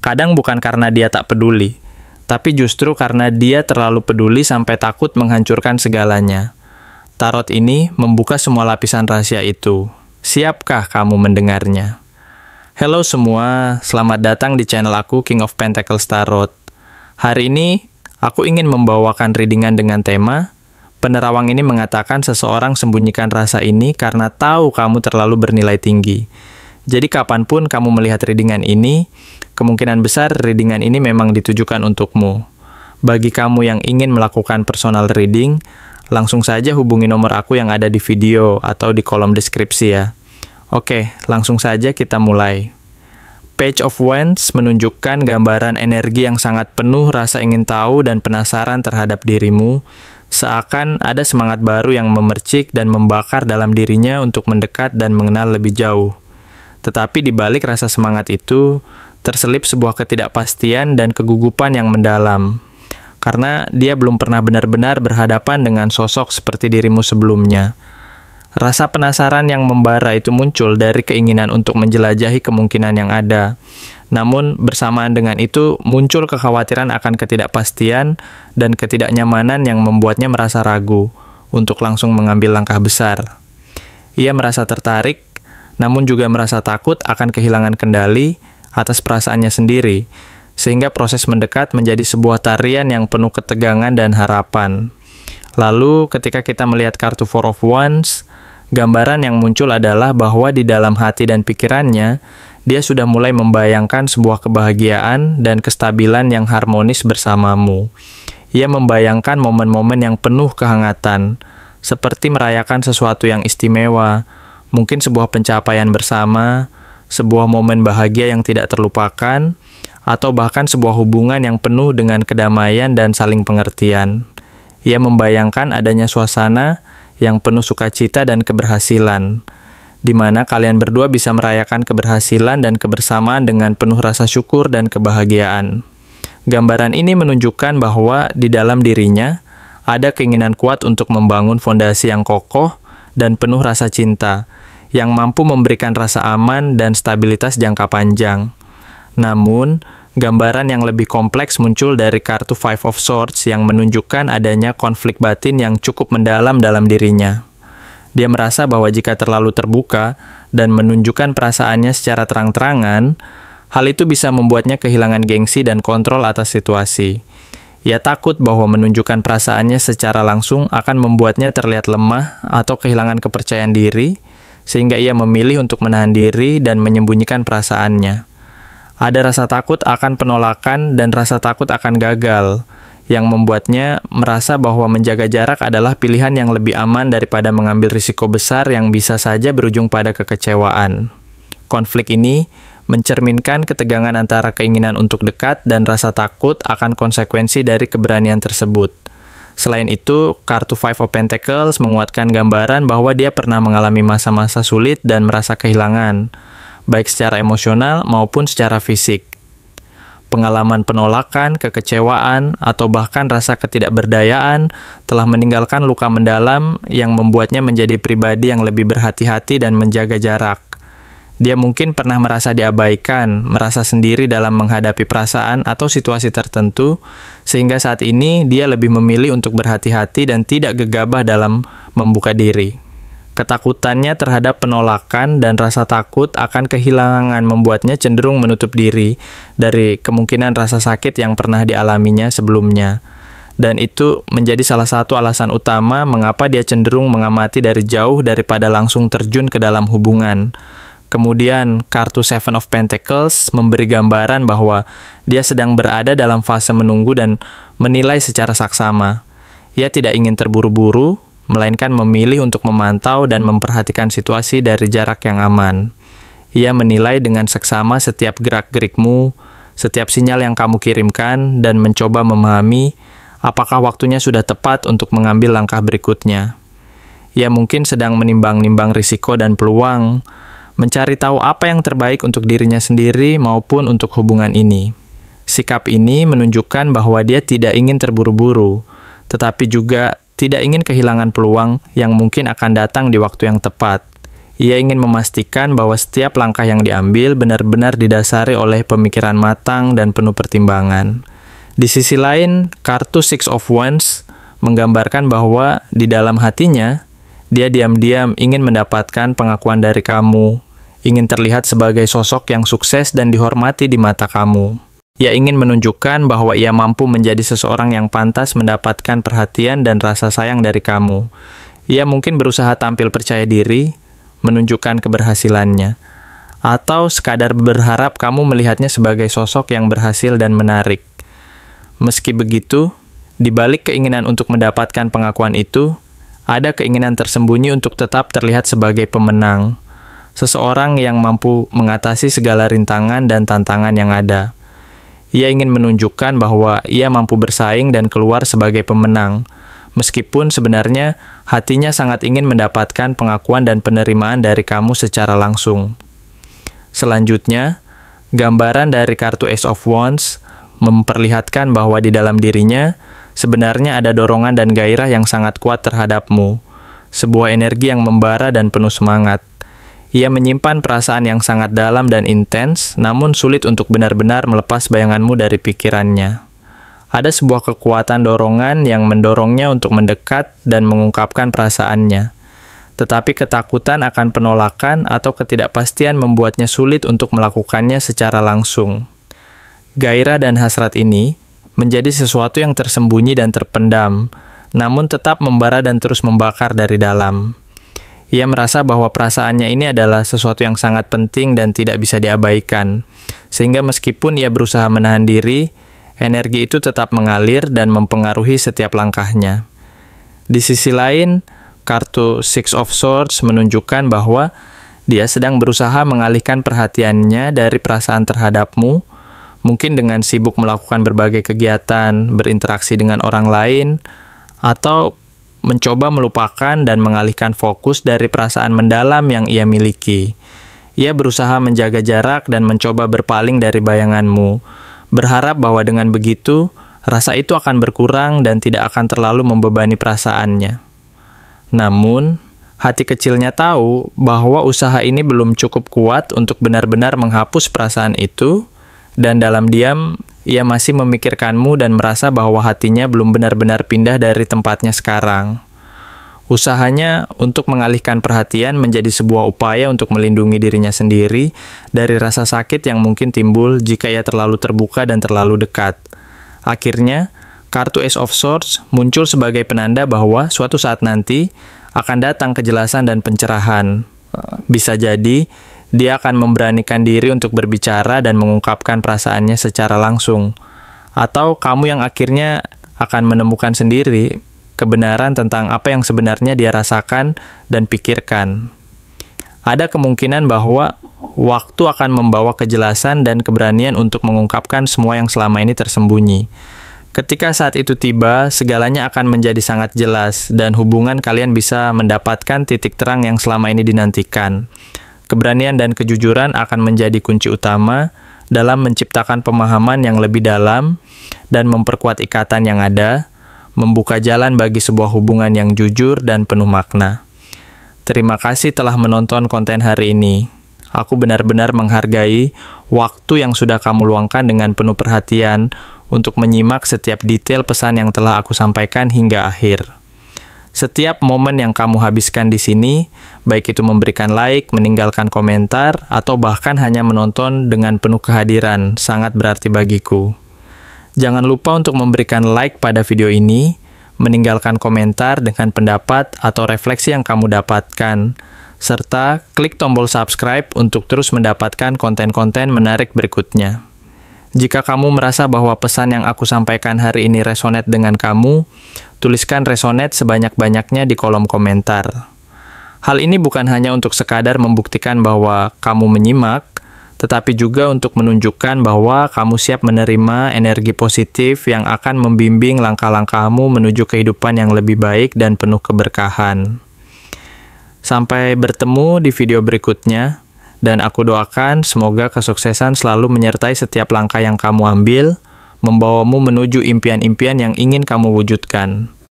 Kadang bukan karena dia tak peduli, tapi justru karena dia terlalu peduli sampai takut menghancurkan segalanya. Tarot ini membuka semua lapisan rahasia itu. Siapkah kamu mendengarnya? Halo semua, selamat datang di channel aku King of Pentacles Tarot. Hari ini, aku ingin membawakan readingan dengan tema penerawang ini mengatakan seseorang sembunyikan rasa ini karena tahu kamu terlalu bernilai tinggi. Jadi kapanpun kamu melihat readingan ini, kemungkinan besar readingan ini memang ditujukan untukmu. Bagi kamu yang ingin melakukan personal reading, langsung saja hubungi nomor aku yang ada di video atau di kolom deskripsi ya. Oke, langsung saja kita mulai. Page of Wands menunjukkan gambaran energi yang sangat penuh rasa ingin tahu dan penasaran terhadap dirimu, seakan ada semangat baru yang memercik dan membakar dalam dirinya untuk mendekat dan mengenal lebih jauh. Tetapi di balik rasa semangat itu, terselip sebuah ketidakpastian dan kegugupan yang mendalam. Karena dia belum pernah benar-benar berhadapan dengan sosok seperti dirimu sebelumnya. Rasa penasaran yang membara itu muncul dari keinginan untuk menjelajahi kemungkinan yang ada. Namun, bersamaan dengan itu, muncul kekhawatiran akan ketidakpastian dan ketidaknyamanan yang membuatnya merasa ragu untuk langsung mengambil langkah besar. Ia merasa tertarik, namun juga merasa takut akan kehilangan kendali atas perasaannya sendiri, sehingga proses mendekat menjadi sebuah tarian yang penuh ketegangan dan harapan. Lalu, ketika kita melihat kartu Four of Wands, gambaran yang muncul adalah bahwa di dalam hati dan pikirannya, dia sudah mulai membayangkan sebuah kebahagiaan dan kestabilan yang harmonis bersamamu. Ia membayangkan momen-momen yang penuh kehangatan, seperti merayakan sesuatu yang istimewa, mungkin sebuah pencapaian bersama, sebuah momen bahagia yang tidak terlupakan, atau bahkan sebuah hubungan yang penuh dengan kedamaian dan saling pengertian. Ia membayangkan adanya suasana yang penuh sukacita dan keberhasilan, di mana kalian berdua bisa merayakan keberhasilan dan kebersamaan dengan penuh rasa syukur dan kebahagiaan. Gambaran ini menunjukkan bahwa di dalam dirinya ada keinginan kuat untuk membangun fondasi yang kokoh dan penuh rasa cinta, yang mampu memberikan rasa aman dan stabilitas jangka panjang. Namun, gambaran yang lebih kompleks muncul dari kartu Five of Swords yang menunjukkan adanya konflik batin yang cukup mendalam dalam dirinya. Dia merasa bahwa jika terlalu terbuka dan menunjukkan perasaannya secara terang-terangan, hal itu bisa membuatnya kehilangan gengsi dan kontrol atas situasi. Ia takut bahwa menunjukkan perasaannya secara langsung akan membuatnya terlihat lemah atau kehilangan kepercayaan diri, sehingga ia memilih untuk menahan diri dan menyembunyikan perasaannya. Ada rasa takut akan penolakan dan rasa takut akan gagal, yang membuatnya merasa bahwa menjaga jarak adalah pilihan yang lebih aman daripada mengambil risiko besar yang bisa saja berujung pada kekecewaan. Konflik ini mencerminkan ketegangan antara keinginan untuk dekat dan rasa takut akan konsekuensi dari keberanian tersebut. Selain itu, kartu Five of Pentacles menguatkan gambaran bahwa dia pernah mengalami masa-masa sulit dan merasa kehilangan, baik secara emosional maupun secara fisik. Pengalaman penolakan, kekecewaan, atau bahkan rasa ketidakberdayaan telah meninggalkan luka mendalam yang membuatnya menjadi pribadi yang lebih berhati-hati dan menjaga jarak. Dia mungkin pernah merasa diabaikan, merasa sendiri dalam menghadapi perasaan atau situasi tertentu, sehingga saat ini dia lebih memilih untuk berhati-hati dan tidak gegabah dalam membuka diri. Ketakutannya terhadap penolakan dan rasa takut akan kehilangan membuatnya cenderung menutup diri dari kemungkinan rasa sakit yang pernah dialaminya sebelumnya. Dan itu menjadi salah satu alasan utama mengapa dia cenderung mengamati dari jauh daripada langsung terjun ke dalam hubungan. Kemudian, kartu Seven of Pentacles memberi gambaran bahwa dia sedang berada dalam fase menunggu dan menilai secara saksama. Ia tidak ingin terburu-buru, melainkan memilih untuk memantau dan memperhatikan situasi dari jarak yang aman. Ia menilai dengan seksama setiap gerak-gerikmu, setiap sinyal yang kamu kirimkan, dan mencoba memahami apakah waktunya sudah tepat untuk mengambil langkah berikutnya. Ia mungkin sedang menimbang-nimbang risiko dan peluang, mencari tahu apa yang terbaik untuk dirinya sendiri maupun untuk hubungan ini. Sikap ini menunjukkan bahwa dia tidak ingin terburu-buru, tetapi juga tidak ingin kehilangan peluang yang mungkin akan datang di waktu yang tepat. Ia ingin memastikan bahwa setiap langkah yang diambil benar-benar didasari oleh pemikiran matang dan penuh pertimbangan. Di sisi lain, kartu Six of Wands menggambarkan bahwa di dalam hatinya, dia diam-diam ingin mendapatkan pengakuan dari kamu, ingin terlihat sebagai sosok yang sukses dan dihormati di mata kamu. Ia ingin menunjukkan bahwa ia mampu menjadi seseorang yang pantas mendapatkan perhatian dan rasa sayang dari kamu. Ia mungkin berusaha tampil percaya diri, menunjukkan keberhasilannya, atau sekadar berharap kamu melihatnya sebagai sosok yang berhasil dan menarik. Meski begitu, di balik keinginan untuk mendapatkan pengakuan itu, ada keinginan tersembunyi untuk tetap terlihat sebagai pemenang, seseorang yang mampu mengatasi segala rintangan dan tantangan yang ada. Ia ingin menunjukkan bahwa ia mampu bersaing dan keluar sebagai pemenang, meskipun sebenarnya hatinya sangat ingin mendapatkan pengakuan dan penerimaan dari kamu secara langsung. Selanjutnya, gambaran dari kartu Ace of Wands memperlihatkan bahwa di dalam dirinya sebenarnya ada dorongan dan gairah yang sangat kuat terhadapmu, sebuah energi yang membara dan penuh semangat. Ia menyimpan perasaan yang sangat dalam dan intens, namun sulit untuk benar-benar melepas bayanganmu dari pikirannya. Ada sebuah kekuatan dorongan yang mendorongnya untuk mendekat dan mengungkapkan perasaannya. Tetapi ketakutan akan penolakan atau ketidakpastian membuatnya sulit untuk melakukannya secara langsung. Gairah dan hasrat ini menjadi sesuatu yang tersembunyi dan terpendam, namun tetap membara dan terus membakar dari dalam. Ia merasa bahwa perasaannya ini adalah sesuatu yang sangat penting dan tidak bisa diabaikan, sehingga meskipun ia berusaha menahan diri, energi itu tetap mengalir dan mempengaruhi setiap langkahnya. Di sisi lain, kartu Six of Swords menunjukkan bahwa dia sedang berusaha mengalihkan perhatiannya dari perasaan terhadapmu, mungkin dengan sibuk melakukan berbagai kegiatan, berinteraksi dengan orang lain, atau mencoba melupakan dan mengalihkan fokus dari perasaan mendalam yang ia miliki. Ia berusaha menjaga jarak dan mencoba berpaling dari bayanganmu, berharap bahwa dengan begitu, rasa itu akan berkurang dan tidak akan terlalu membebani perasaannya. Namun, hati kecilnya tahu bahwa usaha ini belum cukup kuat untuk benar-benar menghapus perasaan itu, dan dalam diam, ia masih memikirkanmu dan merasa bahwa hatinya belum benar-benar pindah dari tempatnya sekarang. Usahanya untuk mengalihkan perhatian menjadi sebuah upaya untuk melindungi dirinya sendiri dari rasa sakit yang mungkin timbul jika ia terlalu terbuka dan terlalu dekat. Akhirnya, kartu Ace of Swords muncul sebagai penanda bahwa suatu saat nanti akan datang kejelasan dan pencerahan. Bisa jadi, dia akan memberanikan diri untuk berbicara dan mengungkapkan perasaannya secara langsung. Atau kamu yang akhirnya akan menemukan sendiri kebenaran tentang apa yang sebenarnya dia rasakan dan pikirkan. Ada kemungkinan bahwa waktu akan membawa kejelasan dan keberanian untuk mengungkapkan semua yang selama ini tersembunyi. Ketika saat itu tiba, segalanya akan menjadi sangat jelas dan hubungan kalian bisa mendapatkan titik terang yang selama ini dinantikan. Keberanian dan kejujuran akan menjadi kunci utama dalam menciptakan pemahaman yang lebih dalam dan memperkuat ikatan yang ada, membuka jalan bagi sebuah hubungan yang jujur dan penuh makna. Terima kasih telah menonton konten hari ini. Aku benar-benar menghargai waktu yang sudah kamu luangkan dengan penuh perhatian untuk menyimak setiap detail pesan yang telah aku sampaikan hingga akhir. Setiap momen yang kamu habiskan di sini, baik itu memberikan like, meninggalkan komentar, atau bahkan hanya menonton dengan penuh kehadiran, sangat berarti bagiku. Jangan lupa untuk memberikan like pada video ini, meninggalkan komentar dengan pendapat atau refleksi yang kamu dapatkan, serta klik tombol subscribe untuk terus mendapatkan konten-konten menarik berikutnya. Jika kamu merasa bahwa pesan yang aku sampaikan hari ini resonate dengan kamu, tuliskan resonate sebanyak-banyaknya di kolom komentar. Hal ini bukan hanya untuk sekadar membuktikan bahwa kamu menyimak, tetapi juga untuk menunjukkan bahwa kamu siap menerima energi positif yang akan membimbing langkah-langkahmu menuju kehidupan yang lebih baik dan penuh keberkahan. Sampai bertemu di video berikutnya. Dan aku doakan semoga kesuksesan selalu menyertai setiap langkah yang kamu ambil, membawamu menuju impian-impian yang ingin kamu wujudkan.